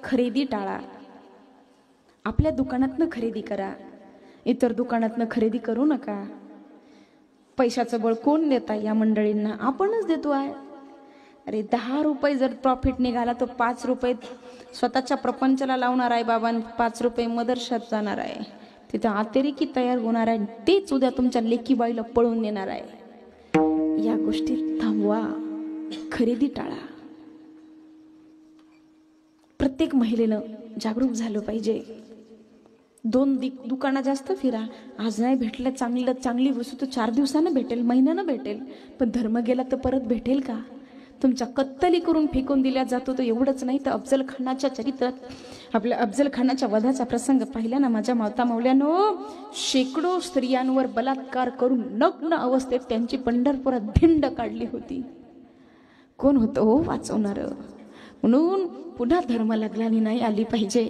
खरेदी टाळा. आपल्या दुकानातनं खरेदी करा, इतर दुकानातनं खरेदी करू नका. पैशाचं बळ कोण देता? या मंडळींना आपणच देतो आहे. अरे 10 रुपये जर प्रॉफिट निघाला तर 5 रुपये स्वतःच्या प्रपंचाला लावणार आहे बाबा, 5 रुपये मदरशात जाणार आहे, तिथं अतिरेकी तयार होणार आहे, तेच उद्या तुमच्या लेकीबाईला पळून नेणार आहे. या गोष्टी थांबवा, खरेदी टाळा. प्रत्येक महिलेनं जागरूक झालं पाहिजे. 2 दुकानं जास्त फिरा. आज नाही भेटलं चांगली वस्तू तर 4 दिवसानं भेटेल, महिन्यानं भेटेल, पण धर्म गेला तर परत भेटेल का? तुमच्या कत्तली करून फेकून दिल्या जातो. तर एवढंच नाही तर अफजल खानाच्या चरित्रात, आपल्या अफजल खानाच्या वधाचा प्रसंग पाहिला ना माझ्या माता मावल्यानो. शेकडो स्त्रियांवर बलात्कार करून नग्न अवस्थेत त्यांची पंढरपुरात धिंड काढली होती. कोण होतं हो वाचवणार? म्हणून पुन्हा धर्म लागल्याने नाही आली पाहिजे.